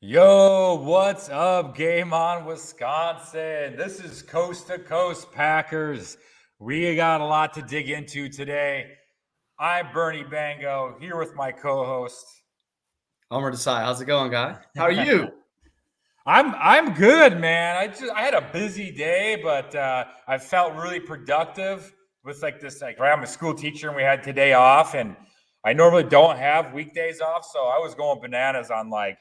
Yo, what's up? Game on, Wisconsin. This is Coast to Coast Packers. We got a lot to dig into today. I'm Bernie Bango here with my co-host. Amar, how's it going, guy? How are you? I'm good, man. I had a busy day, but I felt really productive with right. I'm a school teacher and we had today off, and I normally don't have weekdays off, so I was going bananas on like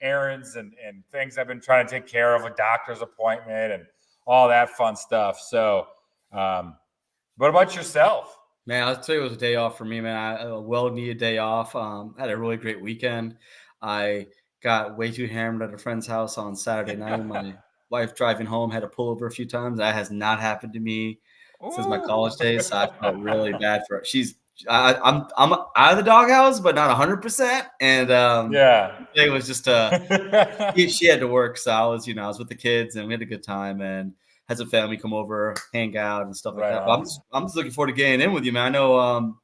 errands and things I've been trying to take care of, a doctor's appointment and all that fun stuff. So, what about yourself? Man, I'll tell you, it was a day off for me, man. A well-needed day off. I had a really great weekend. I got way too hammered at a friend's house on Saturday night. My wife driving home had to pull over a few times. That has not happened to me since my college Ooh. days. So I felt really bad for her. I'm out of the doghouse, but not 100%. And Yeah. it was just she had to work, so I was with the kids and we had a good time and had some family come over, hang out and stuff like Right that. But on. I'm just looking forward to getting in with you, man. I know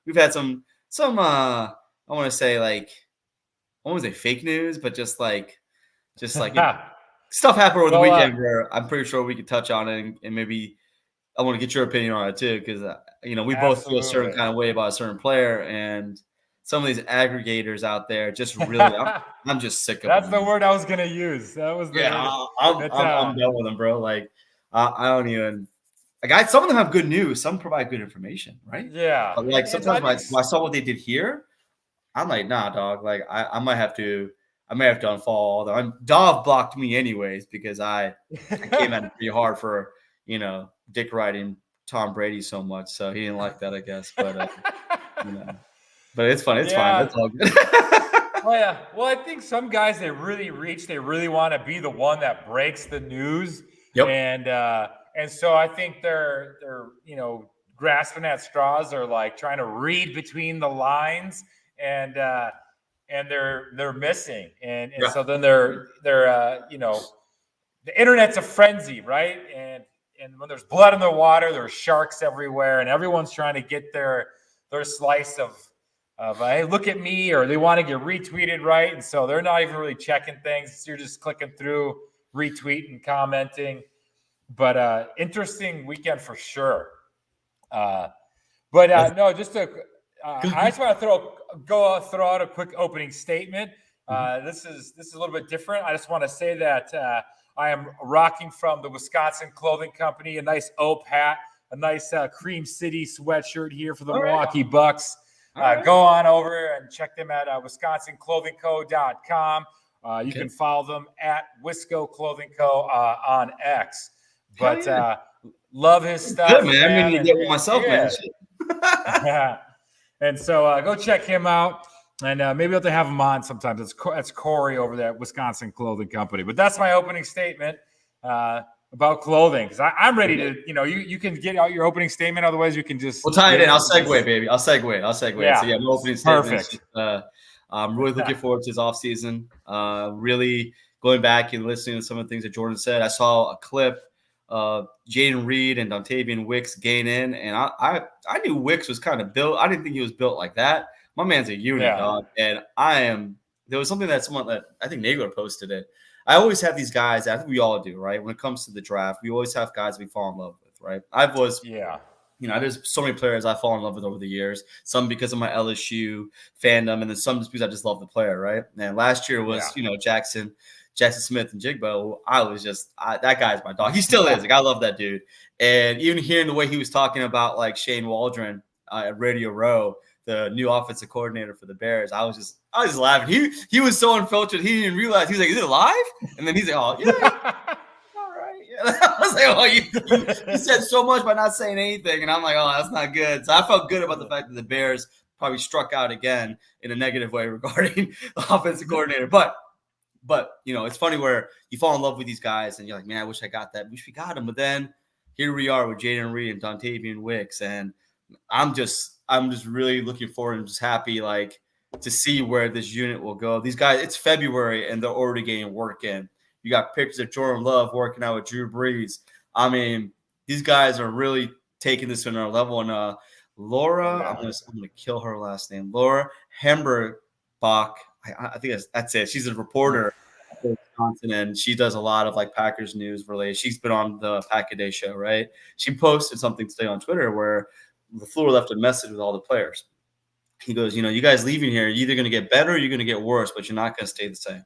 we've had some I want to say like I won't say fake news, but just like stuff happened over the Well, weekend where I'm pretty sure we could touch on it and maybe I want to get your opinion on it too, because we both feel a certain absolutely. kind of way about a certain player, and some of these aggregators out there just really, I'm just sick of That's them. the word I was gonna use. That was Yeah, the. I'm It's I'm, I'm done with them, bro. Like I don't even like some of them have good news, some provide good information, right? yeah, But like and I sometimes think when I saw what they did here, I'm like, nah, dog. Like I might have to unfollow all them. Dov blocked me anyways because I came at him pretty hard for dick riding Tom Brady so much, so he didn't like that, I guess. But you know, but it's fun. It's fine. yeah. It's all good. Oh yeah. Well, I think some guys they really reach. They really want to be the one that breaks the news, Yep. and so I think they're grasping at straws or like trying to read between the lines, and they're missing, and Yeah. so then they're the internet's a frenzy, right? And when there's blood in the water, there's sharks everywhere, and everyone's trying to get their slice of hey, look at me, or they want to get retweeted, right? And so they're not even really checking things. You're just clicking through, retweeting, commenting. But interesting weekend for sure. But no, just to I just want to throw out a quick opening statement. Mhm. This is a little bit different. I just want to say that I am rocking from the Wisconsin Clothing Company, a nice Ope hat, a nice Cream City sweatshirt here for the All right. Milwaukee Bucks. All right. Go on over and check them at wisconsinclothingco.com. You Okay. can follow them at Wisco Clothing Co. On X. Hell But yeah. love his Good, stuff, man. I'm gonna man. need And, that one and myself, man. yeah. Shit. And so go check him out. And maybe we'll have to have him on sometimes. That's Corey over there at Wisconsin Clothing Company. But that's my opening statement about clothing. Because I'm ready to, you can get out your opening statement. Otherwise, you can just We'll tie it get in. I'll into segue, this. baby. I'll segue. So Yeah, yeah, my opening statements. perfect. I'm really looking forward to his off season. Really going back and listening to some of the things that Jordan said. I saw a clip of Jaden Reed and Dontavian Wicks gain in, and I knew Wicks was kind of built. I didn't think he was built like that. My man's a unit, Yeah. dog. And I am. There was something that someone that I think Nagler posted it. I always have these guys. I think we all do, right? When it comes to the draft, we always have guys we fall in love with, right? Yeah. There's so many players I've fallen in love with over the years. Some because of my LSU fandom, and then some just because I just love the player, right? And last year was, Jackson Smith and Jigbo. That guy's my dog. He still is. Like, I love that dude. And even hearing the way he was talking about like Shane Waldron at Radio Row, the new offensive coordinator for the Bears, I was just laughing. He was so unfiltered. He didn't realize. He was like, "Is it live?" And then he's like, "Oh yeah." All right. Yeah. I was like, oh, you said so much by not saying anything. And I'm like, oh, that's not good. So I felt good about the fact that the Bears probably struck out again in a negative way regarding the offensive coordinator. But it's funny where you fall in love with these guys and you're like, man, I wish I got that. I wish we got him. But then here we are with Jaden Reed and Dontavian Wicks. And I'm just really looking forward and just happy like to see where this unit will go. These guys, it's February and they're already getting work in. You got pictures of Jordan Love working out with Drew Brees. I mean, these guys are really taking this to another level. And Laura, Yeah. I'm gonna kill her last name. Laura Hemberbach. I think that's it. She's a reporter Wisconsin, and she does a lot of like Packers news related. She's been on the Pack a Day show, right? She posted something today on Twitter where LaFleur left a message with all the players. He goes, you guys leaving here, you're either going to get better or you're going to get worse, but you're not going to stay the same.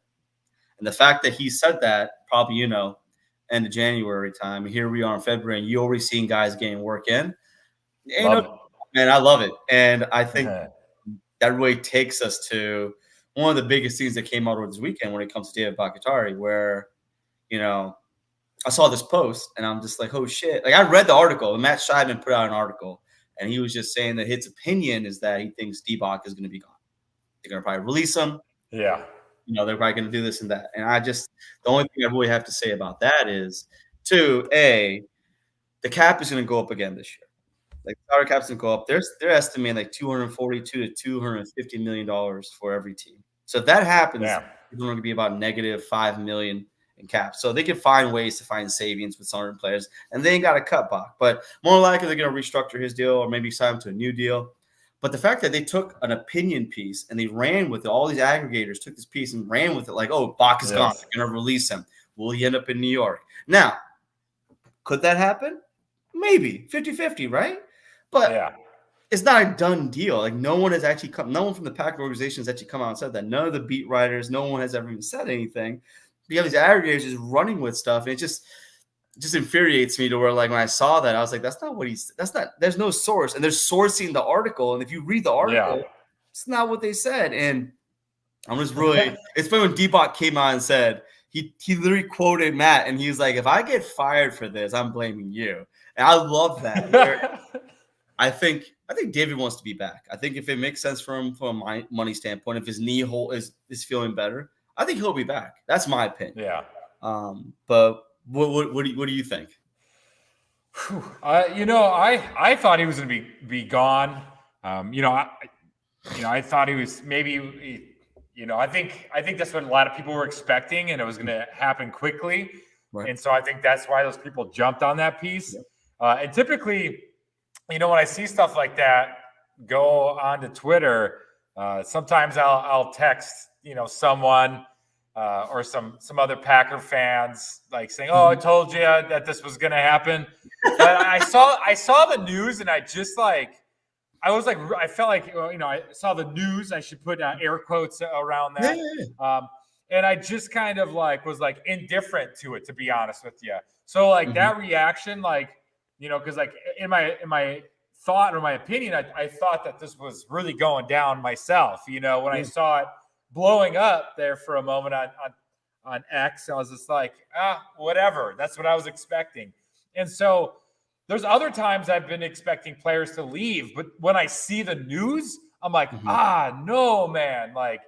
And the fact that he said that, probably, end of January time, and here we are in February, and you already seeing guys getting work in. Man, I love it. And I think that really takes us to one of the biggest things that came out over this weekend when it comes to DBak, where, I saw this post and I'm just like, oh shit. Like, I read the article, and Matt Scheidman put out an article, and he was just saying that his opinion is that he thinks DBak is going to be gone. They're going to probably release him. Yeah. They're probably going to do this and that. And the only thing I really have to say about that is, the cap is going to go up again this year. Like, salary cap's going to go up. They're estimating like $242 to $250 million for every team. So if that happens, it's going to be about negative $5 million in cap. So they can find ways to find savings with certain players, and they ain't got to cut Bach. But more likely they're going to restructure his deal or maybe sign him to a new deal. But the fact that they took an opinion piece and they ran with it, all these aggregators took this piece and ran with it like, oh, Bach is gone. They're going to release him. Will he end up in New York? Now, could that happen? Maybe 50-50, right? But it's not a done deal. Like, no one from the Packer organization has actually come out and said that. None of the beat writers, no one has ever even said anything. You have these aggregators just running with stuff, and it just infuriates me to where, like, when I saw that, I was like, there's no source, and they're sourcing the article, and if you read the article, it's not what they said. And I'm just really it's funny when DBak came out and said he literally quoted Matt, and he was like, if I get fired for this, I'm blaming you. And I love that. I think David wants to be back. I think if it makes sense for him from a money standpoint, if his knee hole is feeling better, I think he'll be back. That's my opinion. Yeah. But what do you think? I thought he was going to be gone. I thought he was maybe. I think that's what a lot of people were expecting, and it was going to happen quickly. Right. And so I think that's why those people jumped on that piece. Yep. And typically, when I see stuff like that go onto Twitter, sometimes I'll text, someone or some other Packer fans, like saying, "Oh, I told you that this was going to happen." But I saw the news, and I felt like, I saw the news. I should put air quotes around that. Yeah. And I just kind of was indifferent to it, to be honest with you. So that reaction, because in my thought or my opinion, I thought that this was really going down myself. When I saw it blowing up there for a moment on X, I was just like, whatever. That's what I was expecting. And so there's other times I've been expecting players to leave, but when I see the news, I'm like, no, man. I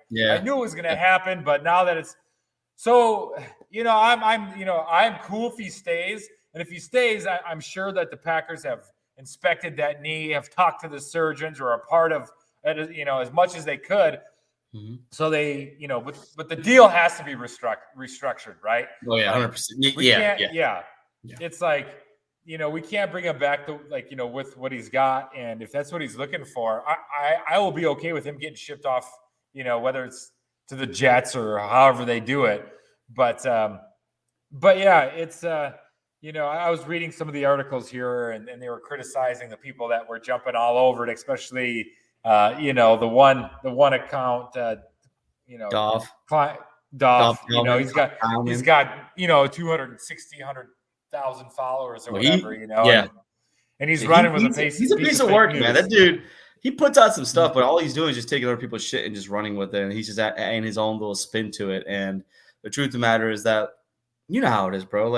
knew it was going to happen, but now that it's so, I'm cool if he stays. And if he stays, I'm sure that the Packers have inspected that knee, have talked to the surgeons, or are a part of it, as much as they could. Mm-hmm. So they, but the deal has to be restructured, right? Oh yeah, 100%. Yeah. It's like, we can't bring him back to with what he's got, and if that's what he's looking for, I will be okay with him getting shipped off, whether it's to the Jets or however they do it. But yeah, it's I was reading some of the articles here, and they were criticizing the people that were jumping all over it, especially the one account, Dov, he's got 200,000 followers or whatever, and he's running with a face. He's a piece of work, man. That dude, he puts out some stuff, but all he's doing is just taking other people's shit and just running with it, and he's just adding his own little spin to it. And the truth of the matter is that how it is, bro.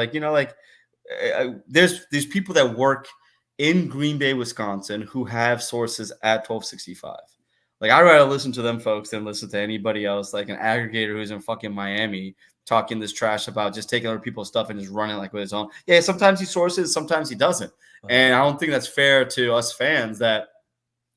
There's these people that work in Green Bay, Wisconsin, who have sources at 1265. I'd rather listen to them folks than listen to anybody else, like an aggregator who's in fucking Miami talking this trash about just taking other people's stuff and just running with his own. Yeah, sometimes he sources, sometimes he doesn't. And I don't think that's fair to us fans that,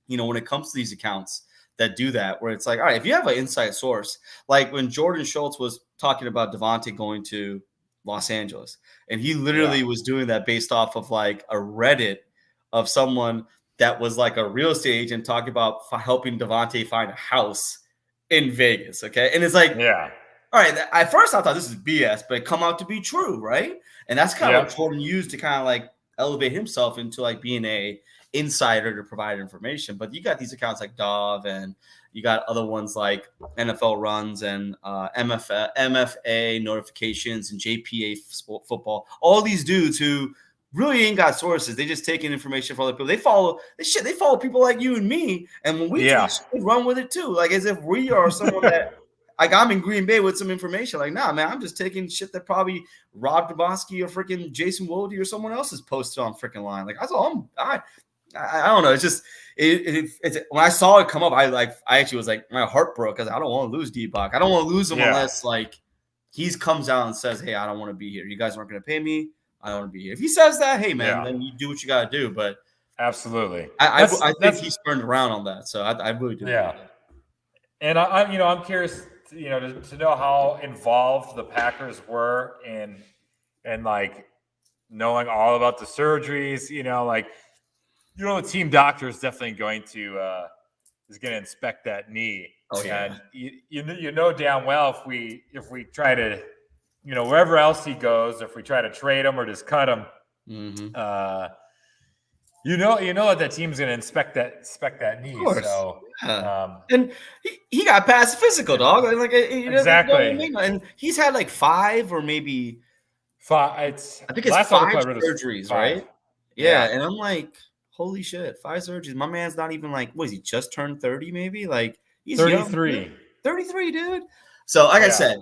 when it comes to these accounts that do that, where it's like, all right, if you have an inside source, like when Jordan Schultz was talking about Devontae going to Los Angeles, and he literally was doing that based off of a Reddit of someone that was a real estate agent talking about helping Devontae find a house in Vegas. Okay. And it's all right, at first I thought this is BS, but it come out to be true, right? And that's kind of what Jordan used to kind of like elevate himself into like being a insider to provide information. But you got these accounts like Dov, and you got other ones like NFL Runs and MFA notifications and JPA football. All these dudes who really ain't got sources. They just taking information from other people. They follow people like you and me. And when we tweet, we run with it too. Like as if we are someone that like I'm in Green Bay with some information. Like, nah, man, I'm just taking shit that probably Rob Grabowski or freaking Jason Wody or someone else has posted on freaking line. Like that's all I don't know. It's just it's when I saw it come up, I actually was like my heart broke because I don't want to lose DBak. I don't want to lose him unless like he comes out and says, hey, I don't want to be here. You guys aren't going to pay me. I don't want to be here. If he says that, hey man, then you do what you got to do. But absolutely, I think he's turned around on that. So I really do. Yeah, and I'm curious, to know how involved the Packers were in like knowing all about the surgeries. The team doctor is definitely going to inspect that knee. Oh yeah, and you know damn well if we try to. Wherever else he goes, if we try to trade him or just cut him, that team's going to inspect that knee. So, and he got past physical, dog. Like exactly. And he's had like 5 or maybe 5. I think it's 5 surgeries, right? Yeah, and I'm like, holy shit, 5 surgeries. My man's not even like, what is he? Just turned 30, maybe? Like he's 33. Young, 33, dude. So, like I said.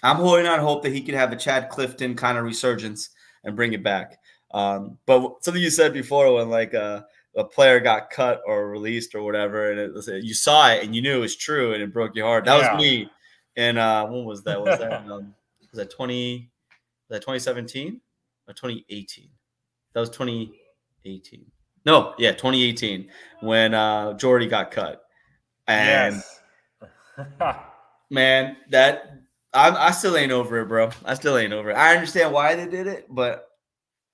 I'm holding out hope that he could have a Chad Clifton kind of resurgence and bring it back. But something you said before when like a player got cut or released or whatever, and you saw it and you knew it was true and it broke your heart. That was me. And when was that? Was that 2017 or 2018? That was 2018. No, yeah, 2018 when Jordy got cut. And man, that. I still ain't over it, bro. I still ain't over it. I understand why they did it, but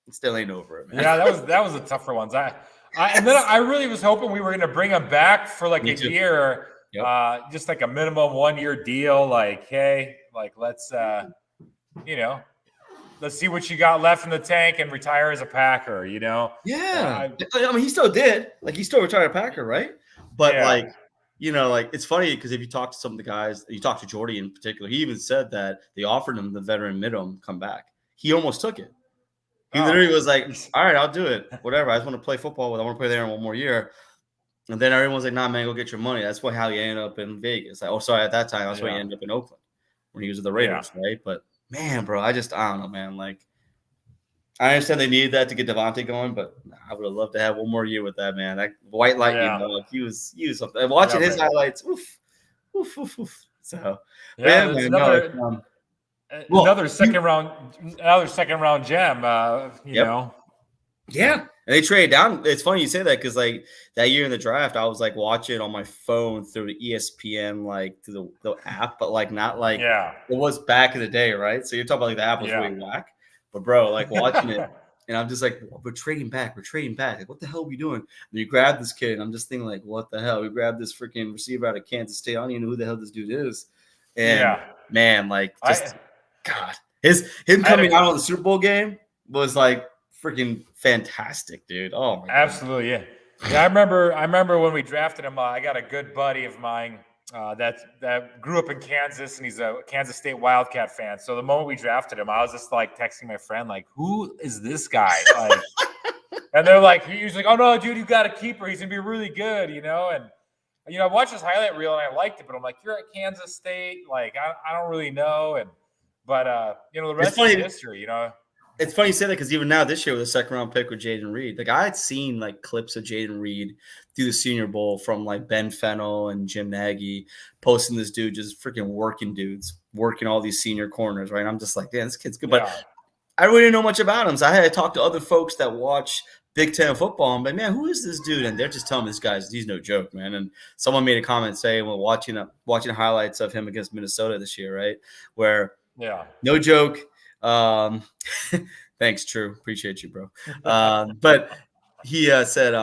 it still ain't over it, man. Yeah, that was a tougher one. And then I really was hoping we were going to bring him back for like year, just like a minimum 1-year deal. Like, hey, like let's see what you got left in the tank and retire as a Packer. Yeah, I mean, he still did. Like, he still retired a Packer, right? But like it's funny because if you talk to some of the guys, you talk to Jordy in particular, he even said that they offered him the veteran minimum come back. He almost took it. He literally was like, all right, I'll do it. Whatever. I just want to play football. I want to play there in 1 more year. And then everyone's like, nah, man, go get your money. That's how he ended up in Vegas. At that time, that's why he ended up in Oakland when he was with the Raiders, right? But, man, bro, I don't know, man. Like, I understand they needed that to get Devontae going, but I would have loved to have 1 more year with that, man. That White Lightning, dog, he was something. Watching his highlights, oof. So, another second round gem. Yeah, and they traded down. It's funny you say that because like that year in the draft, I was like watching on my phone through the ESPN, like through the app, but like not like it was back in the day, right? So you're talking about like the app was really whack. But bro, like watching it, and I'm just like, we're trading back. Like, what the hell are we doing? And you grab this kid, and I'm just thinking, like, what the hell? We grabbed this freaking receiver out of Kansas State. I don't even know who the hell this dude is. And man, like, God, him coming out on the Super Bowl game was like freaking fantastic, dude. Oh my God. Absolutely, yeah. I remember when we drafted him. I got a good buddy of mine that grew up in Kansas, and he's a Kansas State Wildcat fan. So the moment we drafted him, I was just like texting my friend, like, "Who is this guy?" Like, and they're like, "He's like, oh no, dude, you got to keep her. He's gonna be really good, And I watched his highlight reel and I liked it, but I'm like, you're at Kansas State, like I don't really know, but the rest is history, It's funny you say that because even now this year with a 2nd round pick with Jaden Reed, like I had seen like clips of Jaden Reed through the Senior Bowl from like Ben Fennell and Jim Nagy posting this dude just freaking working all these senior corners, right? And I'm just like, damn, this kid's good. But I really didn't know much about him. So I had to talk to other folks that watch Big Ten football. I'm like, man, who is this dude? And they're just telling me he's no joke, man. And someone made a comment saying, well, watching highlights of him against Minnesota this year, right? Where no joke. Thanks, True. Appreciate you, bro. But he said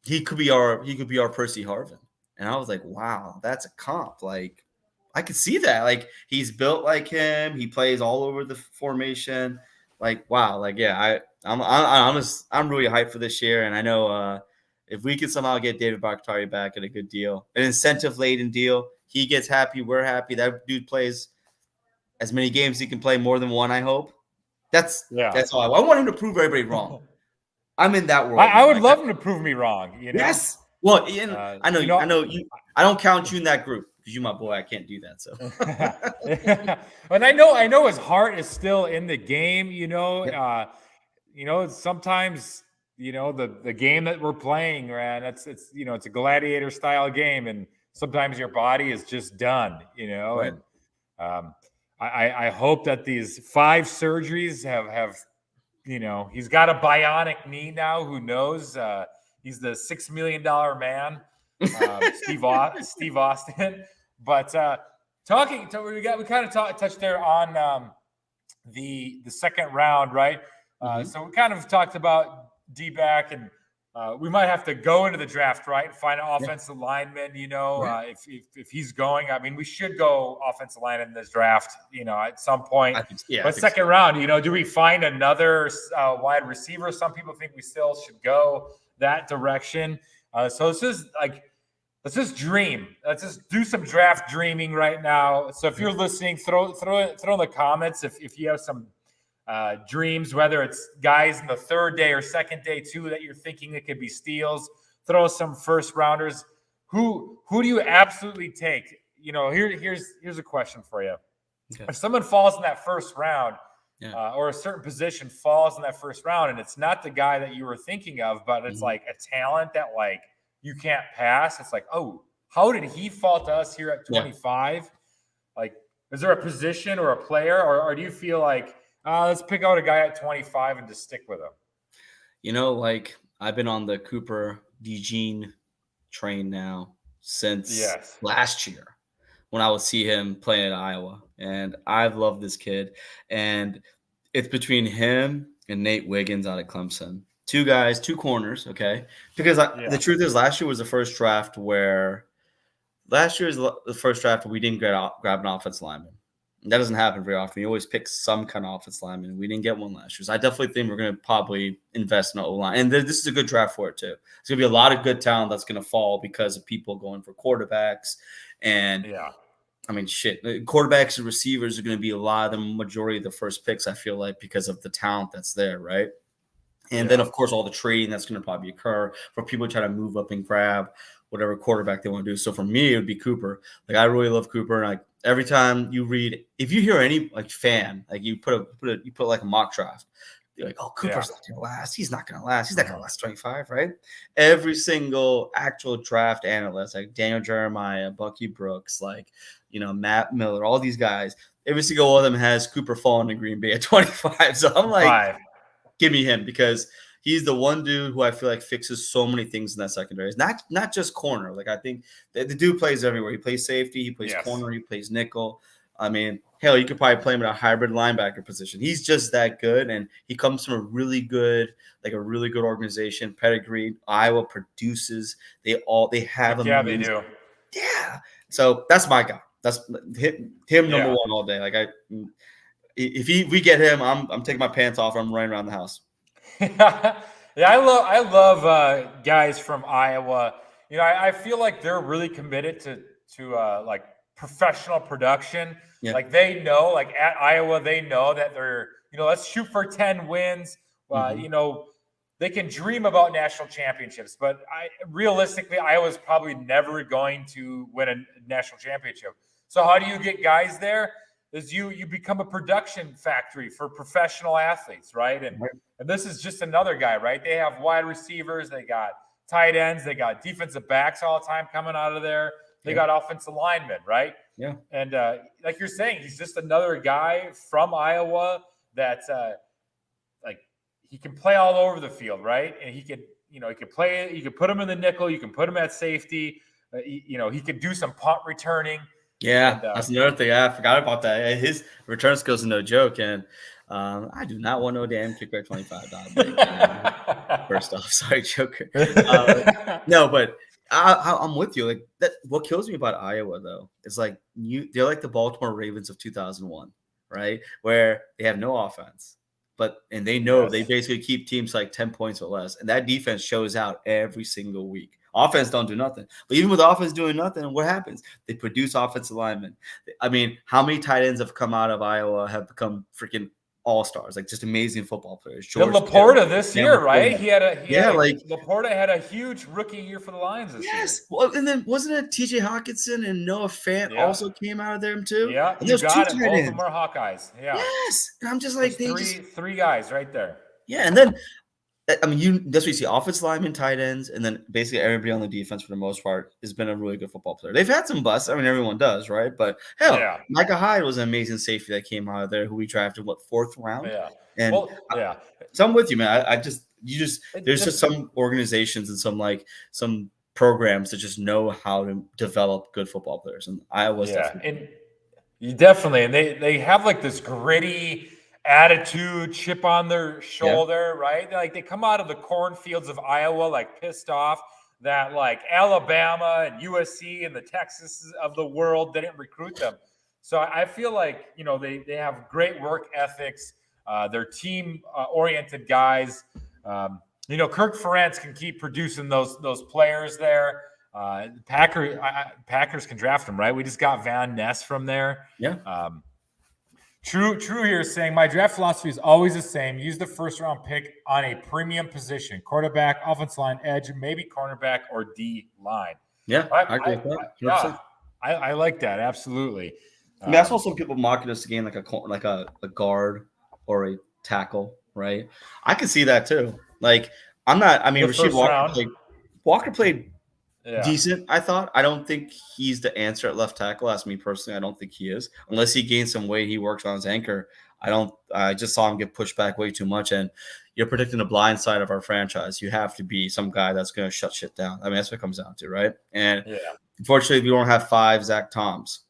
he could be our Percy Harvin, and I was like, wow, that's a comp. Like, I could see that. Like, he's built like him. He plays all over the formation. Like, wow. Like, yeah, I'm really hyped for this year. And I know if we can somehow get David Bakhtiari back at a good deal, an incentive-laden deal, he gets happy, we're happy. That dude plays as many games as he can play, more than one, I hope. That's all I want him to prove everybody wrong. I'm in that world. I would love him to prove me wrong. Yes. Well, Ian, I know you. I don't count you in that group because you're my boy. I can't do that. So, and I know his heart is still in the game. Sometimes the game that we're playing, man. It's a gladiator style game, and sometimes your body is just done. Right. And I hope that these 5 surgeries have he's got a bionic knee now. Who knows? He's the $6 million man, Steve Austin. But we kind of touched there on the second round, right? So we kind of talked about DBak, and we might have to go into the draft, right, and find an offensive lineman. If he's going, I mean, we should go offensive lineman in this draft, at some point. But second round, do we find another wide receiver? Some people think we still should go that direction. So let's just dream. Let's just do some draft dreaming right now. So if you're listening, throw in the comments if you have some dreams, whether it's guys in the third day or second day too that you're thinking it could be steals. Throw some first rounders. Who do you absolutely take? Here's a question for you. Okay. If someone falls in that first round, or a certain position falls in that first round, and it's not the guy that you were thinking of, but it's like a talent that like you can't pass. It's like, oh, how did he fall to us here at 25? Yeah. Like, is there a position or a player, or do you feel like, let's pick out a guy at 25 and just stick with him? Like I've been on the Cooper DeJean train now since last year when I would see him playing at Iowa. And I've loved this kid. And it's between him and Nate Wiggins out of Clemson. 2 guys, 2 corners, okay? Because the truth is last year was the first draft where we didn't grab an offensive lineman. That doesn't happen very often. You always pick some kind of offensive lineman. We didn't get one last year. So I definitely think we're going to probably invest in an O-line. And this is a good draft for it, too. There's going to be a lot of good talent that's going to fall because of people going for quarterbacks. And, I mean, quarterbacks and receivers are going to be a lot of the majority of the first picks, I feel like, because of the talent that's there, right? And then, of course, all the trading that's going to probably occur for people trying to move up and grab whatever quarterback they want to do. So for me, it would be Cooper. Like, I really love Cooper. And like every time you read, if you hear any like fan, like you put like a mock draft, you're like, oh, Cooper's not going to last. He's not going to last. He's not going to last 25, right? Every single actual draft analyst, like Daniel Jeremiah, Bucky Brooks, like, Matt Miller, all these guys, every single one of them has Cooper falling in Green Bay at 25. So I'm like, give me him, because he's the one dude who I feel like fixes so many things in that secondary. It's not just corner. Like, I think the dude plays everywhere. He plays safety, he plays corner, he plays nickel. I mean, hell, you could probably play him in a hybrid linebacker position. He's just that good, and he comes from a really good organization, pedigree. Iowa produces. They have him. Yeah, they do. Yeah. So that's my guy. That's him number one all day. Like, if we get him, I'm taking my pants off. I'm running around the house. I love guys from Iowa. I feel like they're really committed to like professional production. Yeah. Like, they know, like at Iowa, they know that they're, let's shoot for 10 wins. They can dream about national championships, but realistically, Iowa's probably never going to win a national championship. So how do you get guys there? Is you become a production factory for professional athletes, right? And this is just another guy, right? They have wide receivers, they got tight ends, they got defensive backs all the time coming out of there. They got offensive linemen, right? Yeah. And like you're saying, he's just another guy from Iowa that like he can play all over the field, right? And he could, he could play. You could put him in the nickel. You can put him at safety. He could do some punt returning. Yeah, and, that's another thing. I forgot about that. His return skills are no joke, and I do not want no damn kicker at 25. First off, sorry, Joker. No, but I'm with you. Like that. What kills me about Iowa though is like they're like the Baltimore Ravens of 2001, right? Where they have no offense, and they know they basically keep teams like 10 points or less, and that defense shows out every single week. Offense don't do nothing, but even with offense doing nothing, what happens? They produce offensive linemen. I mean, how many tight ends have come out of Iowa have become freaking all-stars, like just amazing football players? Then George Kittle, Laporta this Dan year, right? McCoy. Like Laporta had a huge rookie year for the Lions this year. yes. Well, and then wasn't it TJ Hawkinson and Noah Fant also came out of there too? Yeah, And you there's two got it. tight Both of ends. them are Hawkeyes. Yeah. Yes. And I'm just like, three guys right there. Yeah, and then I mean, that's what you see: offensive linemen, tight ends, and then basically everybody on the defense for the most part has been a really good football player. They've had some busts. I mean, everyone does, right? But hell, Micah Hyde was an amazing safety that came out of there, who we drafted fourth round. Yeah. And so I'm with you, man. There's just some organizations and some programs that just know how to develop good football players, and Iowa's and they have like this gritty attitude, chip on their shoulder, right? Like they come out of the cornfields of Iowa like pissed off that like Alabama and USC and the Texas of the world didn't recruit them. So I feel like, they have great work ethics. They're team oriented guys. Kirk Ferentz can keep producing those players there. Packers can draft them, right? We just got Van Ness from there. Yeah. True here is saying my draft philosophy is always the same. Use the first round pick on a premium position: quarterback, offensive line, edge, maybe cornerback or D line. Yeah, I agree with that. I like that absolutely. I mean, I saw some people mocking us again, like a guard or a tackle, right? I can see that too. Like I'm not. I mean, Rasheed Walker played decent, I thought. I don't think he's the answer at left tackle. That's me personally. I don't think he is. Unless he gains some weight, he works on his anchor. I just saw him get pushed back way too much. And you're predicting the blind side of our franchise. You have to be some guy that's going to shut shit down. I mean, that's what it comes down to, right? And unfortunately, we don't have 5 Zach Toms,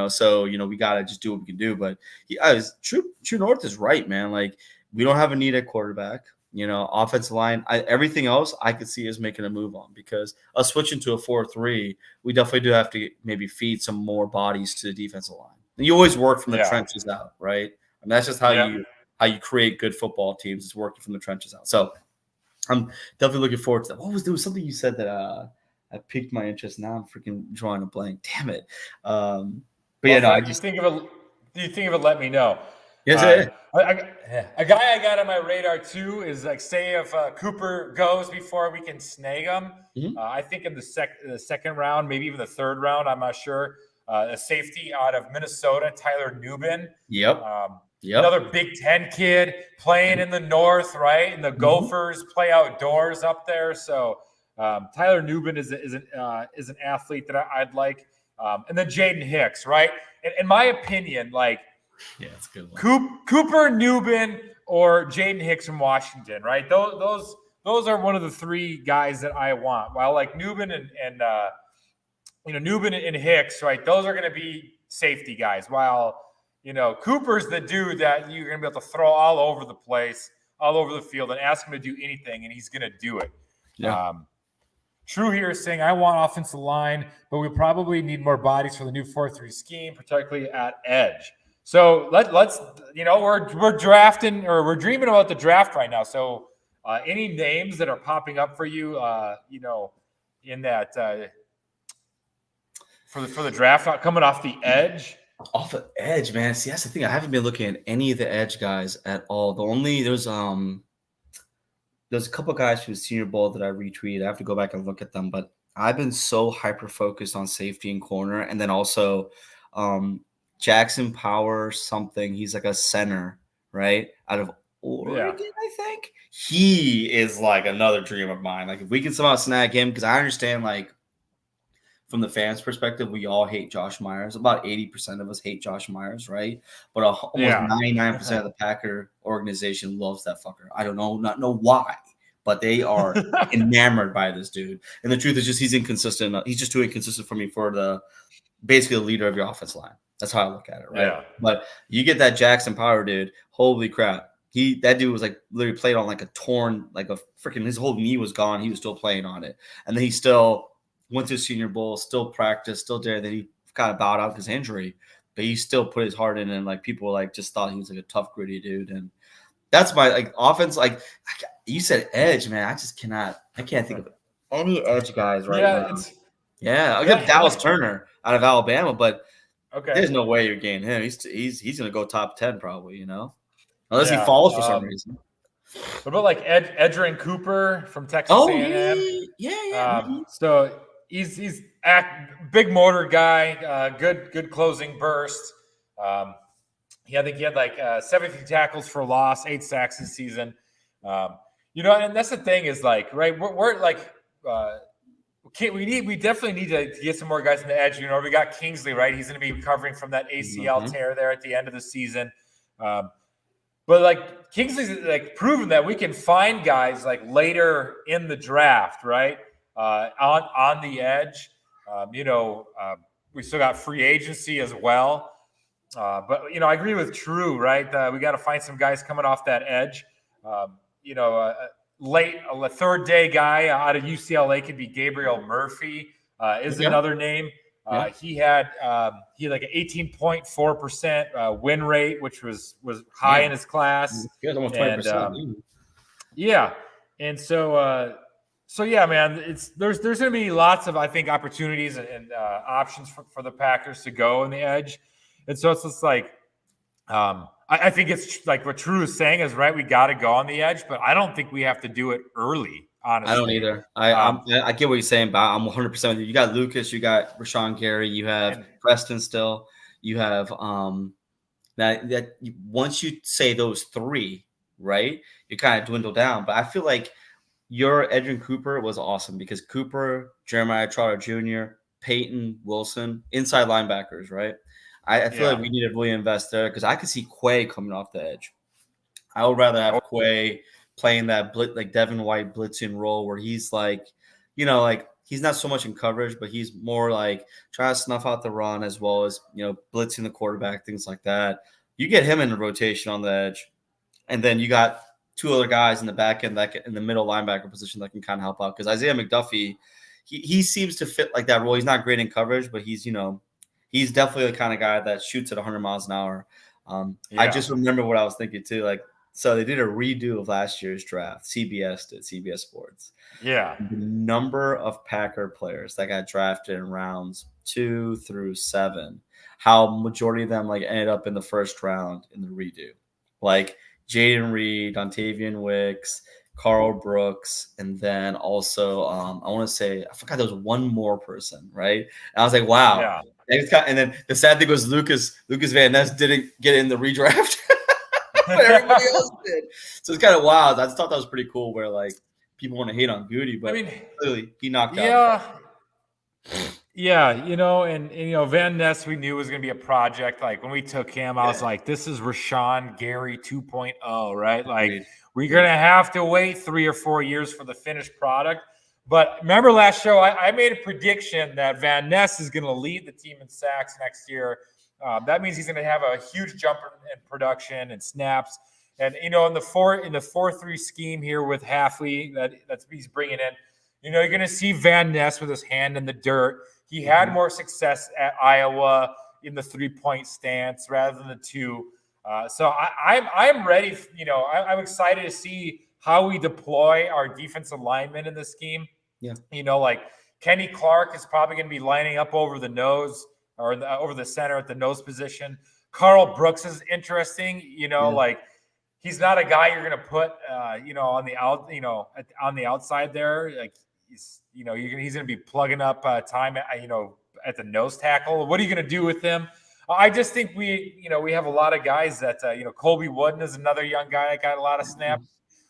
so, we got to just do what we can do. But True North is right, man. Like, we don't have a need at quarterback. Offensive line, everything else I could see is making a move on, because us switching to a 4-3, we definitely do have to maybe feed some more bodies to the defensive line. And you always work from the trenches out, right? I mean, that's just how you create good football teams, is working from the trenches out. So I'm definitely looking forward to that. There was something you said that I piqued my interest. Now I'm freaking drawing a blank. Damn it. You think of it, let me know. Yes, a guy I got on my radar too is like, say if Cooper goes before we can snag him. Mm-hmm. I think in the second round, maybe even the third round, I'm not sure. A safety out of Minnesota, Tyler Nubin. Yep. Another Big Ten kid playing in the North, right? And the Gophers play outdoors up there. So Tyler Nubin is an athlete that I'd like. And then Jaden Hicks, right? In my opinion, like, yeah, it's a good one. Cooper Nubin or Jaden Hicks from Washington, right? Those are one of the 3 guys that I want. While like Nubin and Nubin and Hicks, right? Those are going to be safety guys. While Cooper's the dude that you're going to be able to throw all over the place, all over the field, and ask him to do anything, and he's going to do it. Yeah. True here is saying I want offensive line, but we probably need more bodies for the new 4-3 scheme, particularly at edge. So let's we're drafting, or we're dreaming about the draft right now. So any names that are popping up for you, in that for the draft coming off the edge? Off the edge, man. See, that's the thing. I haven't been looking at any of the edge guys at all. There's a couple guys from the Senior Bowl that I retweeted. I have to go back and look at them, but I've been so hyper focused on safety and corner, and then also Jackson Power something. He's like a center, right? Out of Oregon, I think. He is like another dream of mine. Like, if we can somehow snag him, because I understand, like, from the fans' perspective, we all hate Josh Myers. About 80% of us hate Josh Myers, right? But almost 99% of the Packer organization loves that fucker. I don't know why, but they are enamored by this dude. And the truth is just he's inconsistent. He's just too inconsistent for me for basically the leader of your offense line. That's how I look at it, right? Yeah. But you get that Jackson Power dude, holy crap. That dude was like literally played on like a torn, like a freaking, his whole knee was gone. He was still playing on it. And then he still went to Senior Bowl, still practiced, still there. Then he kind of bowed out because injury, but he still put his heart in, and like people like just thought he was like a tough, gritty dude. And that's my like offense. Like you said, edge, man. I can't think of any edge guys right now. Yeah, I'll get Dallas Turner out of Alabama, but there's no way you're getting him. He's gonna go top 10 probably, unless he falls for some reason. What about like Edgerrin Cooper from Texas A&M? Yeah. So he's big motor guy, good closing burst. I think he had like 17 tackles for loss, 8 sacks this season. And that's the thing is like, right, we're like, we definitely need to get some more guys on the edge. We got Kingsley, right? He's going to be recovering from that ACL tear there at the end of the season. But like Kingsley's like proven that we can find guys like later in the draft, right? On the edge. We still got free agency as well. But I agree with True, right? We got to find some guys coming off that edge. Late a third day guy out of UCLA could be Gabriel Murphy is another name. He had like an 18.4% win rate, which was high in his class. Good, almost 20%. And so yeah, man, there's going to be lots of, I think, opportunities and options for the Packers to go on the edge. And so it's just like, I think it's like what True is saying is right. We got to go on the edge, but I don't think we have to do it early. Honestly, I don't either. I get what you're saying, but I'm 100% with you. You got Lucas, you got Rashawn Gary, you have Preston still, you have that once you say those 3, right, you kind of dwindle down. But I feel like your Edgerrin Cooper was awesome because Cooper, Jeremiah Trotter Jr., Peyton Wilson, inside linebackers, right? I feel like we need to really invest there because I could see Quay coming off the edge. I would rather have Quay playing that like Devin White blitzing role where he's like, he's not so much in coverage, but he's more like trying to snuff out the run as well as, blitzing the quarterback, things like that. You get him in the rotation on the edge, and then you got 2 other guys in the back end in the middle linebacker position that can kind of help out because Isaiah McDuffie, he seems to fit like that role. He's not great in coverage, but he's definitely the kind of guy that shoots at 100 miles an hour. I just remember what I was thinking too. Like, so they did a redo of last year's draft. CBS Sports. Yeah. The number of Packer players that got drafted in rounds 2 through 7, how majority of them like ended up in the first round in the redo. Like Jaden Reed, Dontavian Wicks, Carl Brooks, and then also I want to say I forgot there was one more person, right? And I was like, wow. Yeah. And then the sad thing was Lucas Van Ness didn't get in the redraft, but everybody else did. So it's kind of wild. I just thought that was pretty cool. Where like people want to hate on Gutey, but clearly he knocked out. Yeah, and Van Ness we knew was going to be a project. Like when we took him, I was like, this is Rashawn Gary 2.0, right? Like we're going to have to wait 3 or 4 years for the finished product. But remember last show, I made a prediction that Van Ness is going to lead the team in sacks next year. That means he's going to have a huge jump in production and snaps. And in the 4-3 scheme here with Hafley that's he's bringing in, you're going to see Van Ness with his hand in the dirt. He had more success at Iowa in the 3-point stance rather than the 2. So I'm ready. I'm excited to see how we deploy our defensive linemen in this scheme. Yeah. Like Kenny Clark is probably going to be lining up over the nose or over the center at the nose position. Carl Brooks is interesting. Like he's not a guy you're going to put, on the outside there. Like he's going to be plugging up time at the nose tackle. What are you going to do with him? I just think we have a lot of guys that Colby Wooden is another young guy that got a lot of snaps.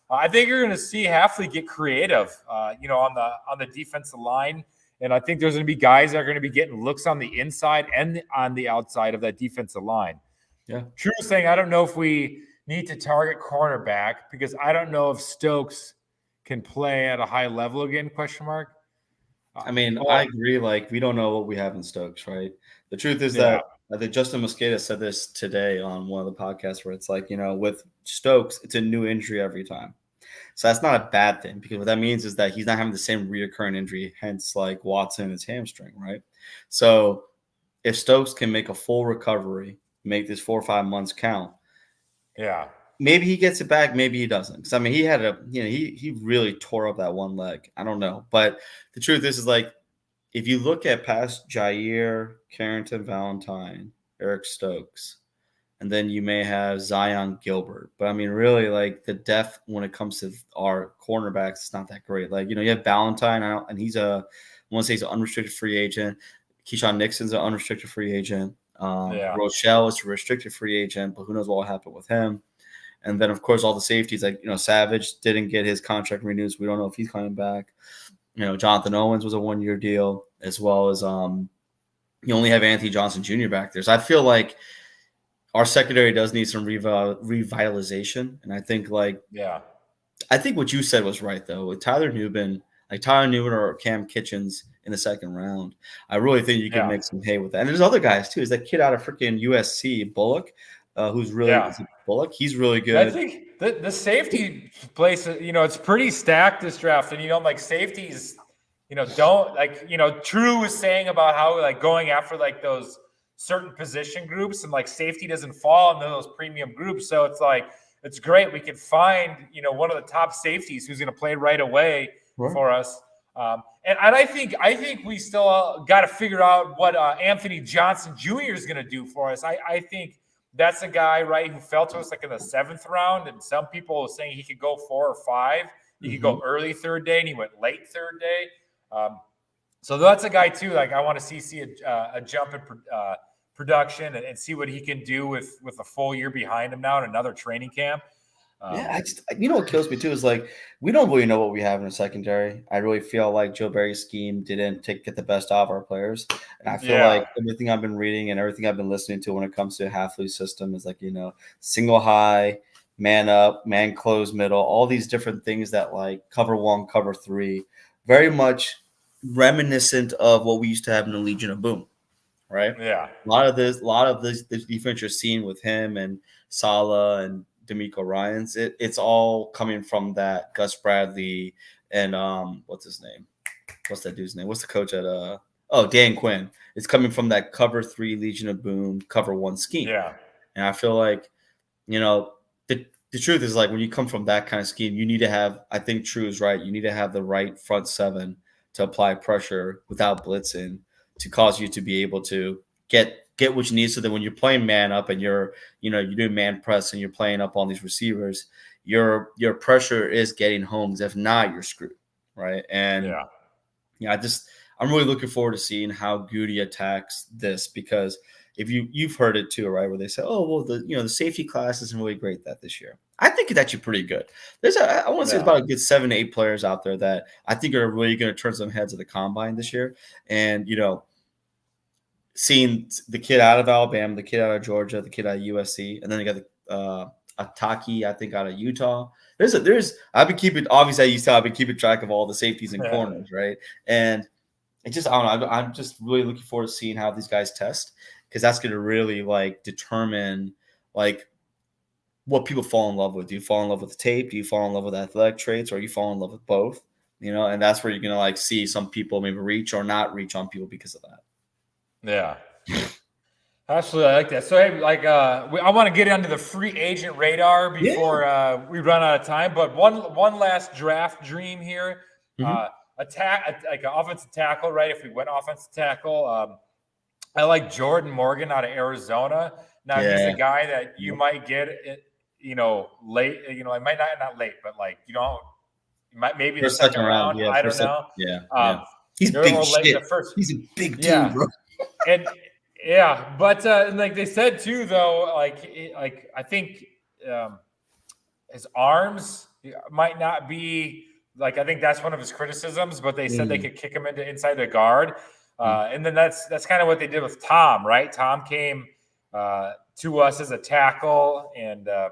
I think you're going to see Hafley get creative, on the defensive line, and I think there's going to be guys that are going to be getting looks on the inside and on the outside of that defensive line. Yeah, True saying I don't know if we need to target cornerback because I don't know if Stokes can play at a high level again. ? I mean, I agree. Like we don't know what we have in Stokes, right? The truth is that I think Justin Mosqueda said this today on one of the podcasts where it's like, with Stokes, it's a new injury every time. So that's not a bad thing, because what that means is that he's not having the same reoccurring injury, hence like Watson and his hamstring, right? So if Stokes can make a full recovery, make this 4 or 5 months count, Yeah. maybe he gets it back, maybe he doesn't. Because I mean, he really tore up that one leg. I don't know, but the truth is like, if you look at past Jair, Carrington Valentine, Eric Stokes, and then you may have Zion Gilbert. But I mean, really, like the depth when it comes to our cornerbacks, it's not that great. Like, you have Valentine, and he's I want to say he's an unrestricted free agent. Keyshawn Nixon's an unrestricted free agent. Rochelle is a restricted free agent, but who knows what will happen with him. And then, of course, all the safeties, like, Savage didn't get his contract renewed, so we don't know if he's coming back. Jonathan Owens was a 1-year deal, as well as you only have Anthony Johnson Jr. back there. So I feel like our secondary does need some revitalization. And I think I think what you said was right, though. With Tyler Newman or Cam Kitchens in the second round, I really think you can make some hay with that. And there's other guys, too. There's that kid out of freaking USC, Bullock, who's really Bullock. He's really good. I think the safety place, it's pretty stacked this draft. And, like safeties, True was saying about how like going after like those certain position groups, and like safety doesn't fall into those premium groups. So it's like, it's great. We can find, one of the top safeties who's going to play right away for us. And I think we still got to figure out what Anthony Johnson Jr. is going to do for us. I think that's a guy, right, who fell to us like in the 7th round, and some people are saying he could go 4 or 5. He could go early 3rd day, and he went late 3rd day. So that's a guy too. Like I want to see a jump in production and see what he can do with a full year behind him now and another training camp. What kills me too is like we don't really know what we have in the secondary. I really feel like Joe Barry's scheme didn't get the best out of our players, and I feel like everything I've been reading and everything I've been listening to when it comes to Halfley's system is like single high, man up, man close middle, all these different things that like cover 1, cover 3, very much reminiscent of what we used to have in the Legion of Boom, right? Yeah, a lot of this defense you're seeing with him and Salah and D'Amico Ryans, it's all coming from that Gus Bradley and what's his name? What's that dude's name? What's the coach at Dan Quinn? It's coming from that cover 3 Legion of Boom, cover 1 scheme. Yeah. And I feel like, the truth is like when you come from that kind of scheme, you need to have, I think True is right, you need to have the right front 7 to apply pressure without blitzing to cause you to be able to get what you need, so that when you're playing man up and you're doing man press and you're playing up on these receivers, your pressure is getting homes. If not, you're screwed, right? And I'm really looking forward to seeing how Gutey attacks this, because if you've heard it too, right, where they say, oh well, the safety class isn't really great this year. I think it's actually pretty good. I want to say it's about a good 7 to 8 players out there that I think are really going to turn some heads at the combine this year, and seeing the kid out of Alabama, the kid out of Georgia, the kid out of USC, and then they got the Ataki, I think, out of Utah. I've been keeping track of all the safeties and corners, right? And it just, I don't know, I'm just really looking forward to seeing how these guys test, because that's going to really like determine like what people fall in love with. Do you fall in love with the tape? Do you fall in love with athletic traits, or you fall in love with both? And that's where you're going to like see some people maybe reach or not reach on people because of that. Yeah, absolutely. I like that. So, hey, like, I want to get onto the free agent radar before we run out of time. But one last draft dream here: like an offensive tackle, right? If we went offensive tackle, I like Jordan Morgan out of Arizona. Now he's a guy that you might get, late. I might not late, but like maybe the second round. I don't know. He's big shit. He's a big dude, bro. And but like they said too, though, like I think his arms might not be like, I think that's one of his criticisms, but they said they could kick him into inside the guard, and then that's kind of what they did with Tom, right? Tom came to us as a tackle, and I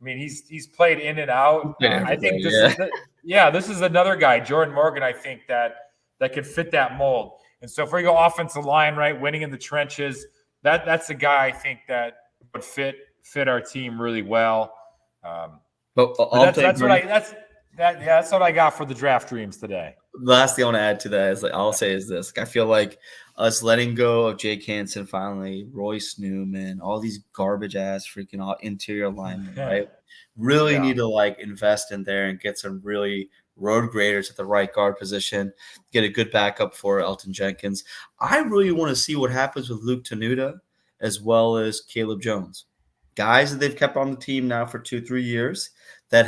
mean he's played in and out. I think this is another guy, Jordan Morgan, I think that could fit that mold. And so if we go offensive line, right, winning in the trenches, that's a guy I think that would fit our team really well. But That's what I got for the draft dreams today. The last thing I want to add to that is I'll say is this. I feel like us letting go of Jake Hansen finally, Royce Newman, all these garbage ass freaking interior linemen, right? Really need to invest in there and get some really road graders at the right guard position, get a good backup for Elton Jenkins. I really want to see what happens with Luke Tenuta as well as Caleb Jones. Guys that they've kept on the team now for 2-3 years that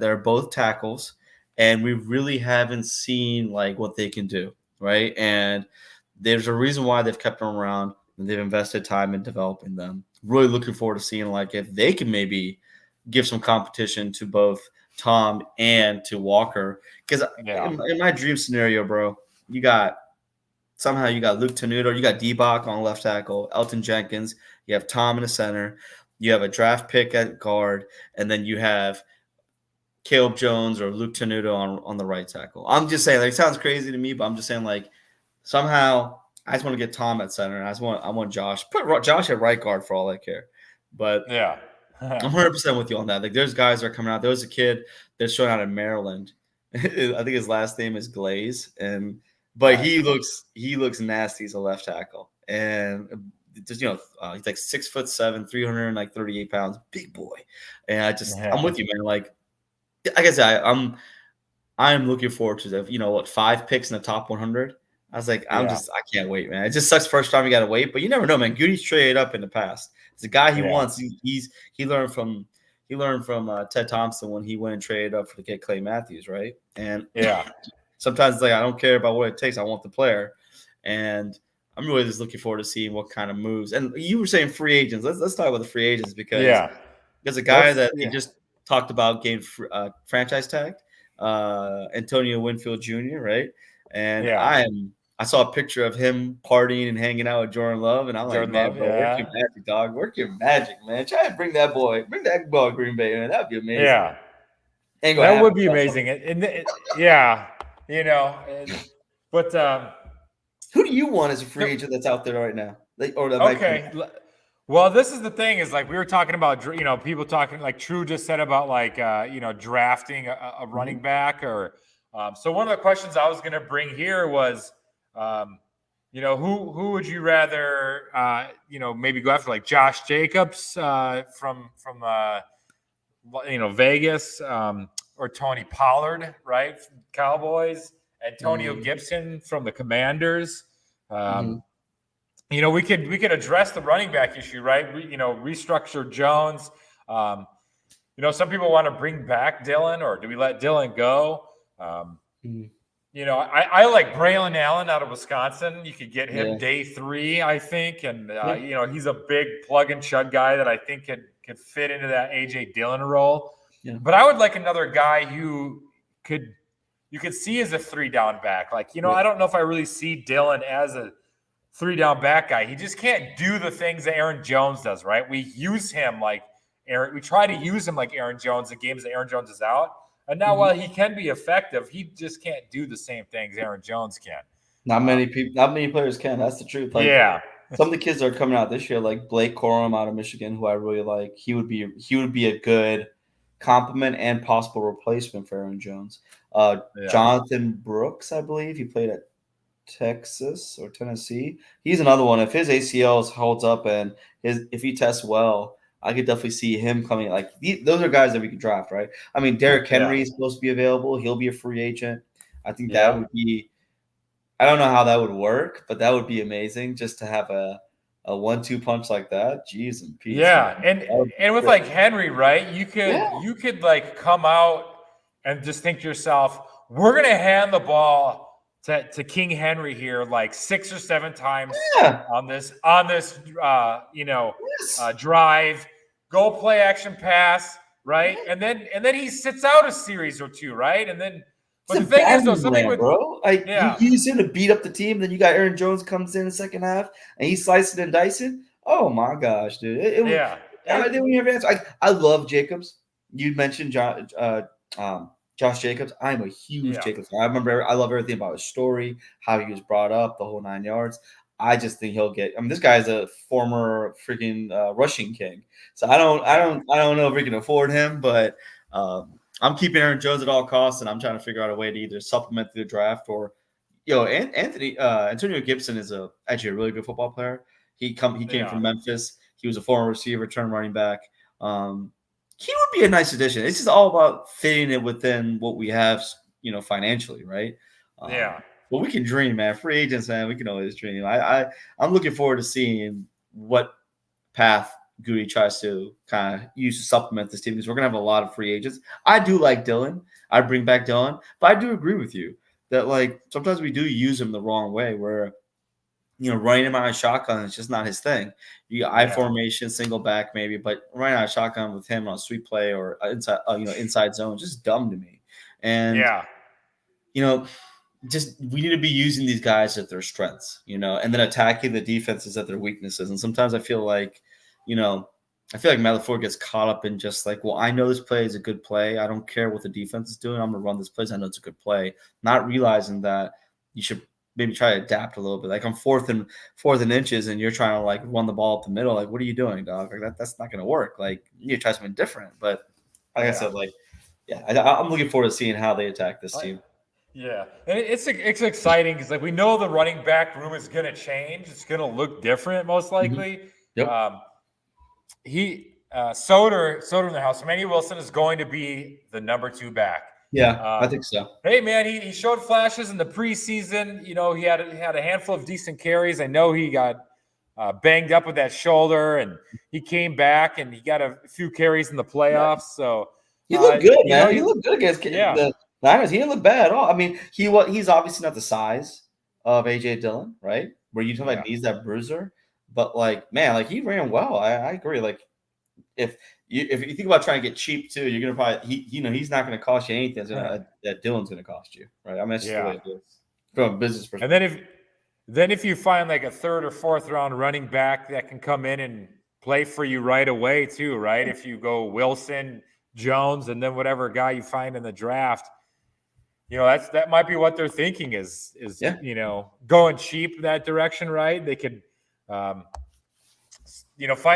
are both tackles. And we really haven't seen what they can do, right? And there's a reason why they've kept them around and they've invested time in developing them. Really looking forward to seeing if they can maybe give some competition to both Tom and to Walker. Because in my dream scenario, bro, you got Luke Tenuta, you got DBak on left tackle, Elton Jenkins, you have Tom in the center, you have a draft pick at guard, and then you have Caleb Jones or Luke Tenuta on the right tackle. I'm just saying, it sounds crazy to me, but I'm just saying, somehow I just want to get Tom at center, and I want Josh. Put Josh at right guard for all I care. But yeah, I'm 100% with you on that. There's guys that are coming out. There was a kid that's showing out in Maryland. I think his last name is Glaze, but he looks nasty as a left tackle, and just he's 6'7", 338 pounds, big boy. And I'm with you, man. Like I said, I'm looking forward to 5 picks in the top 100. I was I can't wait, man. It just sucks first time you got to wait, but you never know, man. Gutey's traded up in the past. It's a guy he wants. He learned from Ted Thompson when he went and traded up to get Clay Matthews, right? And sometimes it's I don't care about what it takes. I want the player, and I'm really just looking forward to seeing what kind of moves. And you were saying free agents. Let's talk about the free agents because there's a guy that he just talked about getting franchise tagged, Antonio Winfield Jr., right? And I saw a picture of him partying and hanging out with Jordan Love, and I'm work your magic, dog. Work your magic, man. Try to bring that ball to Green Bay, man. That'd be amazing. Yeah. That would be amazing. But who do you want as a free agent that's out there right now? Well, this is the thing is we were talking about, people talking True just said about drafting a running back or so one of the questions I was going to bring here was, who would you rather, maybe go after Josh Jacobs from Vegas or Tony Pollard, right? From Cowboys, Antonio Gibson from the Commanders. We could address the running back issue, right? Restructure Jones. Some people want to bring back Dylan, or do we let Dylan go? I like Braylon Allen out of Wisconsin. You could get him day 3, I think, and he's a big plug and chug guy that I think could fit into that AJ Dillon role. Yeah. But I would like another guy who you could see as a 3-down back. I don't know if I really see Dillon as a 3-down back guy. He just can't do the things that Aaron Jones does, right? We use him we try to use him like Aaron Jones in games that Aaron Jones is out. And now, while he can be effective, he just can't do the same things Aaron Jones can. Not many players can. That's the truth. Some of the kids that are coming out this year, like Blake Corum out of Michigan, who I really like. He would be a good complement and possible replacement for Aaron Jones. Jonathan Brooks, I believe, he played at Texas or Tennessee. He's another one. If his ACLs holds up and if he tests well, I could definitely see him coming. Those are guys that we could draft, right? I mean, Derrick Henry is supposed to be available. He'll be a free agent. I think that would be – I don't know how that would work, but that would be amazing just to have a 1-2 punch like that. Jeez and peace. Yeah, and with Henry, right, you could come out and just think to yourself, we're going to hand the ball to King Henry here 6 or 7 times on this drive, go play action pass, right? And then he sits out a series or 2, right? And then but the thing is though, something with bro, you use him to beat up the team, then you got Aaron Jones comes in the second half and he's slicing and dicing. Oh my gosh, dude. I love Jacobs. You mentioned Josh Jacobs. I'm a huge Jacobs fan. I love everything about his story, how he was brought up, the whole 9 yards. I just think he'll get. I mean, this guy's a former freaking rushing king. So I don't know if we can afford him, but I'm keeping Aaron Jones at all costs, and I'm trying to figure out a way to either supplement the draft or, Antonio Gibson is actually a really good football player. He came from Memphis. He was a former receiver, turned running back. He would be a nice addition. It's just all about fitting it within what we have, financially, right? But we can dream, man. Free agents, man. We can always dream. I'm looking forward to seeing what path Gutey tries to kind of use to supplement this team because we're gonna have a lot of free agents. I do like Dylan. I bring back Dylan, but I do agree with you that like sometimes we do use him the wrong way where running him out of shotgun is just not his thing. I formation, single back maybe, but running out of shotgun with him on a sweep play or inside zone, just dumb to me. And just we need to be using these guys at their strengths, and then attacking the defenses at their weaknesses. And sometimes I feel like, Matt LaFleur gets caught up in just like, well, I know this play is a good play. I don't care what the defense is doing. I'm going to run this play. I know it's a good play. Not realizing that you should maybe try to adapt a little bit. Like I'm fourth and inches and you're trying to like run the ball up the middle. Like, what are you doing, dog? Like that's not going to work. Like you need to try something different. But like I said, I'm looking forward to seeing how they attack this team. Yeah, and it's exciting because like we know the running back room is going to change. It's going to look different most likely. Yep. Soder in the house. Manny Wilson is going to be the number 2 back. Yeah, I think so. Hey man, he showed flashes in the preseason. He had a handful of decent carries. I know he got banged up with that shoulder, and he came back and he got a few carries in the playoffs. So he looked good, man. He looked good against the Niners. He didn't look bad at all. I mean, he's obviously not the size of AJ Dillon, right? Where you talk about he's that bruiser, but like man, like he ran well. I agree. Like if you think about trying to get cheap too, you're gonna probably he's not gonna cost you anything that Dillon's gonna cost you, right? I mean, that's just the way it is from a business perspective. And then if you find like a 3rd or 4th round running back that can come in and play for you right away too, right? If you go Wilson, Jones, and then whatever guy you find in the draft. That might be what they're thinking is going cheap that direction, right? They could, find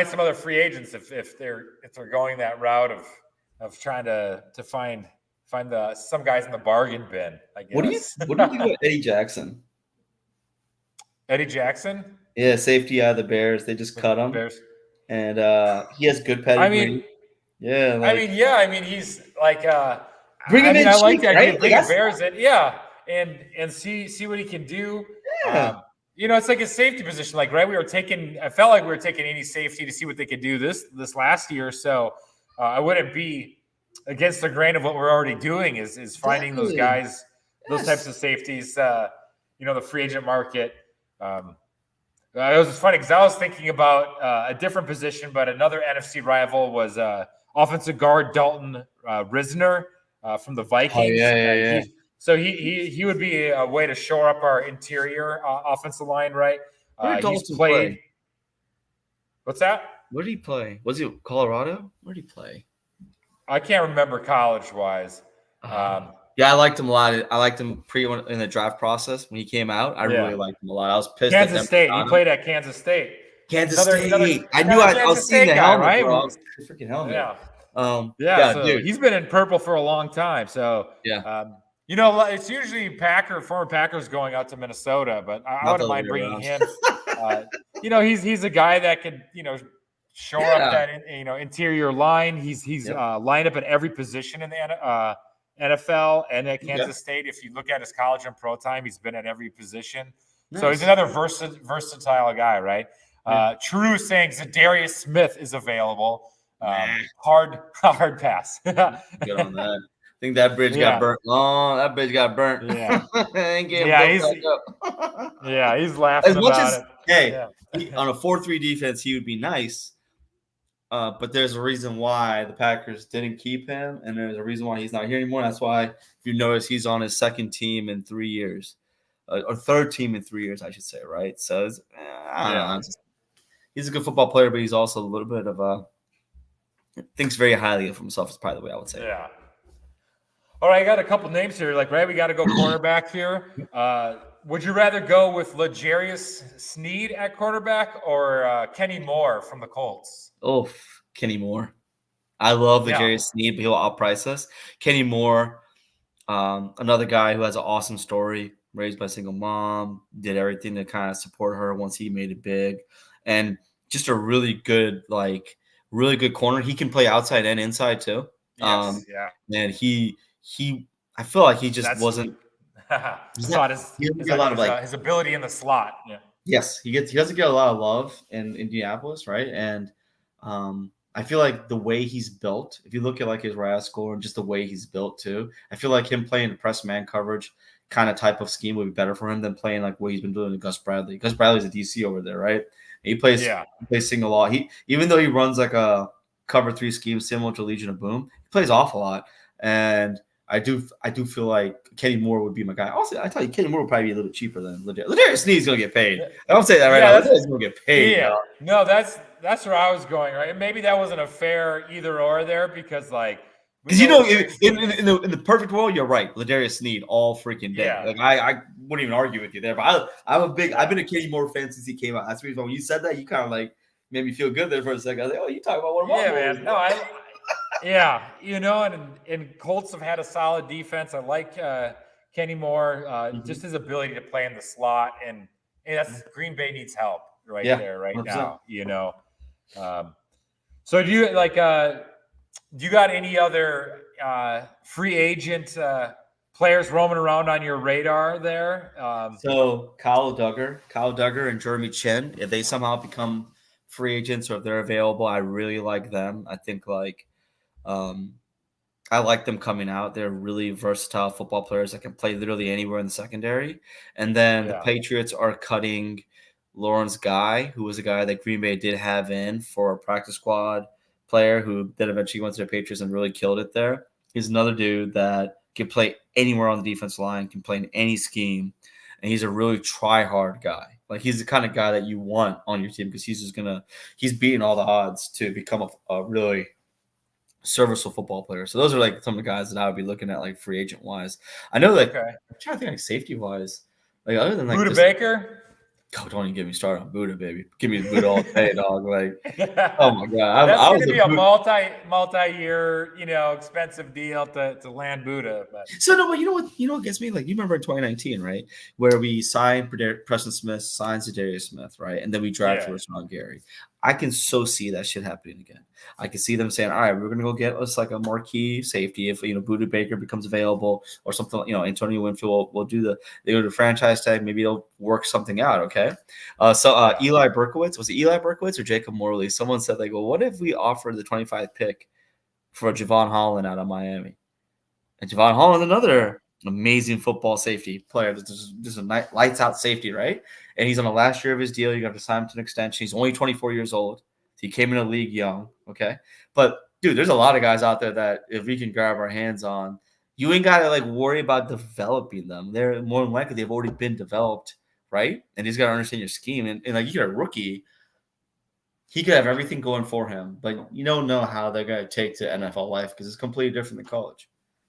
some other free agents if they're going that route of trying to find some guys in the bargain bin. I guess. What do you think about Eddie Jackson? Eddie Jackson? Yeah, safety out of the Bears. They just cut him. Bears. And he has good pedigree. He's like. Bring him in. I like that. Right? Bring Bears in, and see what he can do. Yeah. It's like a safety position. Like, right, I felt like we were taking any safety to see what they could do this last year. So I wouldn't be against the grain of what we're already doing. Is finding those guys, those types of safeties. The free agent market. It was funny because I was thinking about a different position, but another NFC rival was offensive guard Dalton Risner. From the Vikings. So he would be a way to shore up our interior offensive line, right? He's played. What's that? Where did he play? Was he Colorado? Where did he play? I can't remember college-wise. I liked him a lot. I liked him in the draft process when he came out. I really liked him a lot. I was pissed. Kansas State. He played at Kansas State. I knew I was seeing the helmet, right? Bro. I was the freaking helmet. Yeah. So he's been in purple for a long time. So it's usually former Packers going out to Minnesota, but I wouldn't mind bringing him. He's a guy that could shore up that interior line. He's lined up at every position in the NFL and at Kansas State. If you look at his college and pro time, he's been at every position. Nice. So he's another versatile guy, right? True saying Zadarius Smith is available. Hard pass. Good on that. I think that bridge got burnt. Oh, that bridge got burnt. Yeah. He's laughing about it. On a 4-3 defense, he would be nice. But there's a reason why the Packers didn't keep him, and there's a reason why he's not here anymore. That's why, if you notice, he's on his 2nd team in 3 years, or 3rd team in 3 years, I should say, right? So I don't know. He's a good football player, but he's also a little bit of thinks very highly of himself. Is probably the way I would say. Yeah. All right, I got a couple names here. Like, right, we got to go cornerback here. Would you rather go with L'Jarius Sneed at quarterback or Kenny Moore from the Colts? Oh, Kenny Moore. I love Yeah. Ladarius Sneed, but he'll outprice us. Kenny Moore, another guy who has an awesome story, raised by a single mom, did everything to kind of support her once he made it big, and just a really good corner. He can play outside and inside too. Yes. Yeah. And I feel like he just That's wasn't. I thought He doesn't get a lot of his ability in the slot. Yeah. Yes, he doesn't get a lot of love in Indianapolis, right? And I feel like the way he's built, if you look at like his RAS score and just the way he's built too, I feel like him playing press man coverage kind of type of scheme would be better for him than playing like what he's been doing to Gus Bradley. Gus Bradley's a DC over there, right? He plays single a lot. Even though he runs like a cover 3 scheme similar to Legion of Boom, he plays off a lot. And I do feel like Kenny Moore would be my guy. Also, I tell you, Kenny Moore would probably be a little bit cheaper than Ladarius Sneed's going to get paid. I don't say that right now. Ladarius going to get paid. Yeah. No, that's where I was going, right? And maybe that wasn't a fair either or there because like because in the perfect world, you're right. Ladarius Sneed all freaking day. Yeah. Like I wouldn't even argue with you there. But I've been a Kenny Moore fan since he came out. That's the reason when you said that, you kind of like made me feel good there for a second. I was like, oh, you talking about one of my boys. Man. No, yeah, and Colts have had a solid defense. I like Kenny Moore, just his ability to play in the slot, and that's Green Bay needs help there right 100%. Now. So do you do you got any other free agent players roaming around on your radar there? So Kyle Duggar, and Jeremy Chin, if they somehow become free agents or if they're available, I really like them. I think I like them coming out. They're really versatile football players that can play literally anywhere in the secondary. And then the Patriots are cutting Lawrence Guy, who was a guy that Green Bay did have in for a practice squad player who then eventually went to the Patriots and really killed it there. He's another dude that can play anywhere on the defense line, can play in any scheme, and he's a really try-hard guy. Like he's the kind of guy that you want on your team because he's beating all the odds to become a really serviceable football player. So those are like some of the guys that I would be looking at like free agent wise. I know that I'm trying to think like safety wise, like other than like Gutey Baker. Oh, don't even get me started on Buddha, baby. Give me the Buddha all day, dog. Like, oh my god, that's going to be a multi-year, expensive deal to land Buddha. But. So no, but you know what gets me? Like, you remember in 2019, right, where we signed Preston Smith, signed Zadarius Smith, right, and then we drafted Rashawn Gary. I can so see that shit happening again. I can see them saying, all right, we're going to go get us like a marquee safety if, Buddha Baker becomes available or something, Antonio Winfield will do they go to franchise tag. Maybe they'll work something out. Okay. Eli Berkowitz, was it Eli Berkowitz or Jacob Morley? Someone said, like, well, what if we offer the 25th pick for Javon Holland out of Miami? And Javon Holland, another amazing football safety player. Just a lights out safety, right? And he's on the last year of his deal. You got to sign him to an extension. He's only 24 years old. He came in the league young, okay? But, dude, there's a lot of guys out there that if we can grab our hands on, you ain't got to, like, worry about developing them. They're more than likely they've already been developed, right? And he's got to understand your scheme. And like, you get a rookie, he could have everything going for him, but you don't know how they're going to take to NFL life because it's completely different than college.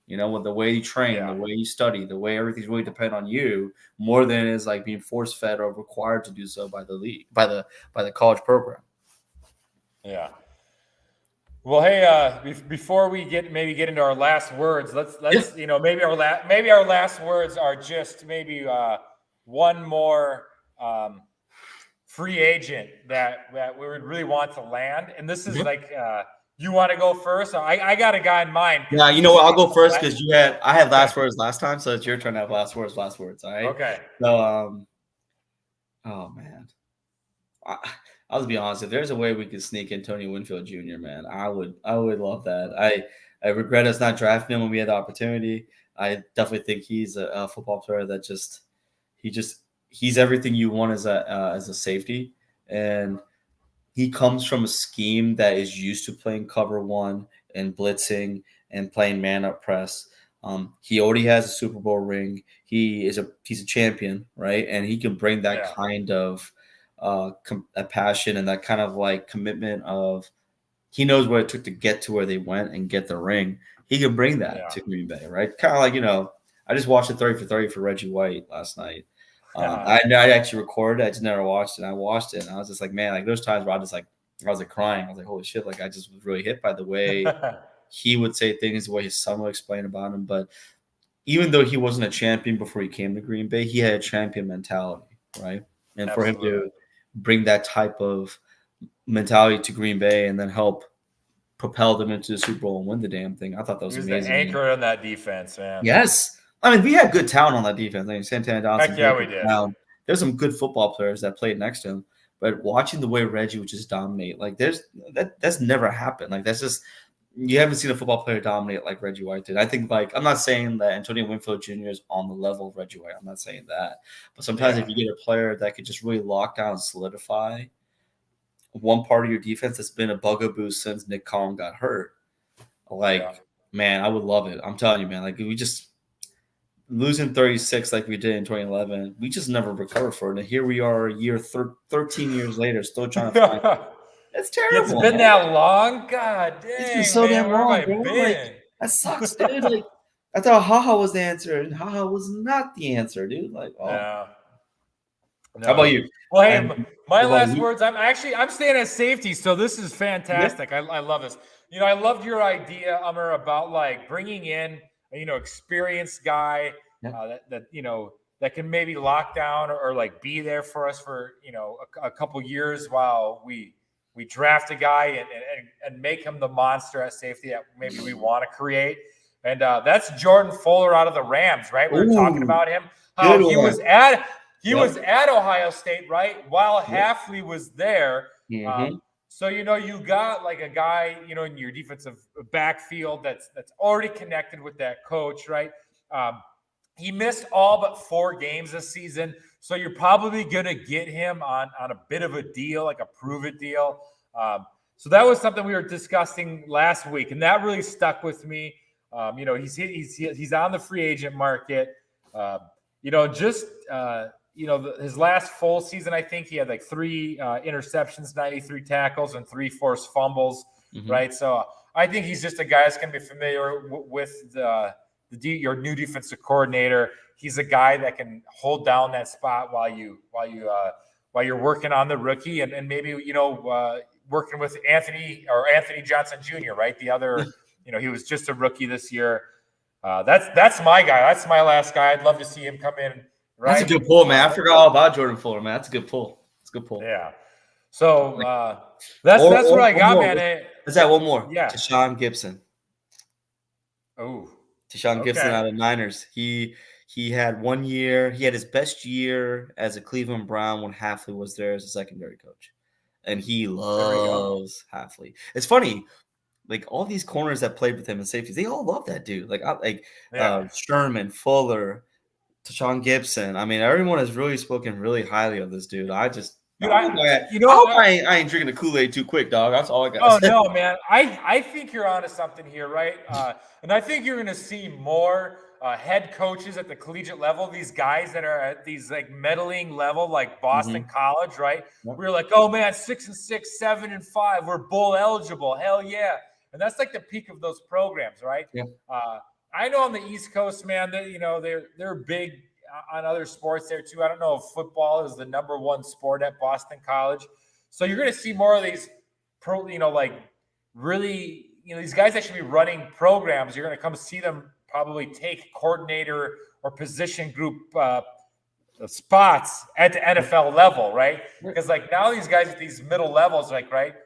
With the way you train, the way you study, the way everything's really depend on you more than it is like being force fed or required to do so by the league, by the college program. Yeah. Well, hey, before we get into our last words, let's maybe our last words are just maybe one more free agent that we would really want to land, and this is you want to go first? I got a guy in mind. Yeah, you know what? I'll go first because I had last words last time, so it's your turn to have last words. All right. Okay. So, oh man, I'll just be honest. If there's a way we could sneak in Tony Winfield Jr., man, I would love that. I regret us not drafting him when we had the opportunity. I definitely think he's a football player that he's everything you want as a safety, and he comes from a scheme that is used to playing cover one and blitzing and playing man up press. He already has a Super Bowl ring. He's a champion, right? And he can bring that kind of a passion and that kind of like commitment of he knows what it took to get to where they went and get the ring. He can bring that to Green Bay, right? Kind of like, I just watched it 30 for 30 for Reggie White last night. I actually recorded it. I just never watched it. I watched it, and I was just like, man, like those times where I just like I was like crying. I was like, holy shit! Like I just was really hit by the way he would say things, the way his son would explain about him. But even though he wasn't a champion before he came to Green Bay, he had a champion mentality, right? And for him to bring that type of mentality to Green Bay and then help propel them into the Super Bowl and win the damn thing, I thought that was amazing. He was the anchor on that defense, man. Yes. I mean, we had good talent on that defense. I mean, Santana Johnson. Heck yeah, we did. There's some good football players that played next to him. But watching the way Reggie would just dominate, like that's never happened. Like that's just you haven't seen a football player dominate like Reggie White did. I think I'm not saying that Antonio Winfield Jr. is on the level of Reggie White. I'm not saying that. But sometimes if you get a player that could just really lock down and solidify one part of your defense that's been a bugaboo since Nick Collin got hurt, man, I would love it. I'm telling you, man. Like we just losing 36 like we did in 2011, we just never recovered for it. And here we are, 13 years later, still trying to find. It's terrible. It's been that long, God dang. It's been so damn long, bro. Like, that sucks, dude. Like I thought Haha was the answer, and Haha was not the answer, dude. Like, oh. No. How about you? Well, hey, my last words. I'm staying at safety, so this is fantastic. Yeah. I love this. I loved your idea, Amar, about like bringing in experienced guy that can maybe lock down or like be there for us for a couple years while we draft a guy and make him the monster at safety that maybe we want to create. And that's Jordan Fuller out of the Rams, right? We were talking about him. How he was at Ohio State, right? While Hafley was there. Mm-hmm. So, you got like a guy, in your defensive backfield that's already connected with that coach, right? He missed all but 4 games this season. So you're probably going to get him on a bit of a deal, like a prove-it deal. So that was something we were discussing last week, and that really stuck with me. He's on the free agent market. His last full season, I think he had like 3 interceptions, 93 tackles, and 3 forced fumbles, right? So I think he's just a guy that's going to be familiar with your new defensive coordinator. He's a guy that can hold down that spot while you're working on the rookie and maybe working with Anthony Johnson Jr., right? The other, he was just a rookie this year. That's my guy. That's my last guy. I'd love to see him come in. Right? That's a good pull, man. I forgot all about Jordan Fuller, man. That's a good pull. It's a good pull. Yeah. So that's what I got, man. Let's add one more. Yeah. Tashawn Gibson. Oh. Tashawn Gibson out of Niners. He had 1 year. He had his best year as a Cleveland Brown when Hafley was there as a secondary coach. And he loves Hafley. It's funny. Like all these corners that played with him and safeties, they all love that dude. Sherman, Fuller, Tashawn Gibson. I mean, everyone has really spoken really highly of this dude. I ain't drinking the Kool-Aid too quick, dog. That's all I got. Oh no, man. I think you're onto something here, right? And I think you're going to see more head coaches at the collegiate level. These guys that are at these like meddling level, like Boston College, right? Yep. We're like, oh man, 6-6, 7-5. We're bowl eligible. Hell yeah! And that's like the peak of those programs, right? Yeah. I know on the East Coast, man, that they're big on other sports there too. I don't know if football is the number 1 sport at Boston College. So you're going to see more of these these guys that should be running programs. You're going to come see them probably take coordinator or position group spots at the NFL level, right? Because like now these guys at these middle levels, like, right?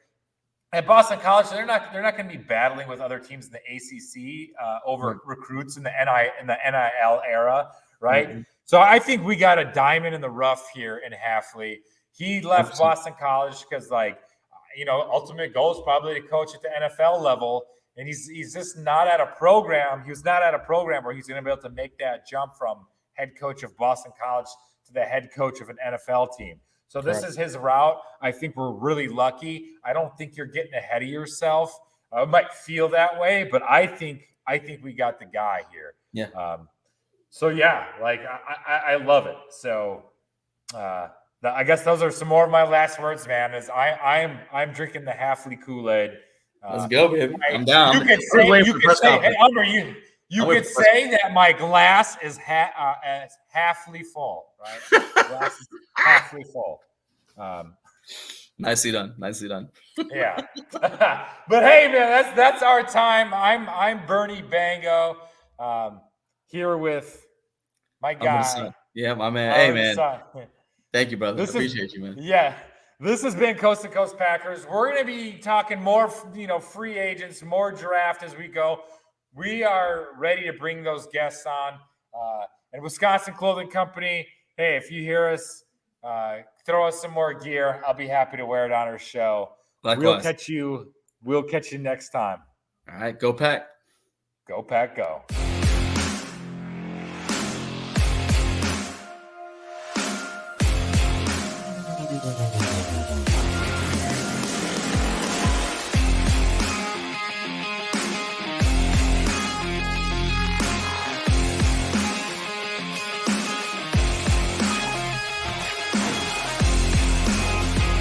At Boston College, they're not going to be battling with other teams in the ACC over recruits in the NIL era, right? Mm-hmm. So I think we got a diamond in the rough here in Hafley. He left Boston College because, ultimate goal is probably to coach at the NFL level, and he's just not at a program. He was not at a program where he's going to be able to make that jump from head coach of Boston College to the head coach of an NFL team. So this is his route. I think we're really lucky. I don't think you're getting ahead of yourself. I might feel that way, but I think we got the guy here. Yeah. So yeah, like I love it. So I guess those are some more of my last words, man. Is I'm drinking the Hafley Kool-Aid. Let's go, baby. I'm down. You could say, hey, Amber, you could say that my glass is halfly full, right? Glass is halfly full. Nicely done. Nicely done. Yeah. But hey, man, that's our time. I'm Bernie Bango, here with my I'm the son. guy. Yeah, my man. Hey, Our man. son. Thank you, brother. This is Appreciate you, man. yeah. This has been Coast to Coast Packers. We're going to be talking more, free agents, more draft as we go. We are ready to bring those guests on. And Wisconsin Clothing Company, hey, if you hear us, throw us some more gear. I'll be happy to wear it on our show. Likewise. We'll catch you next time. All right, go Pack. Go Pack, go.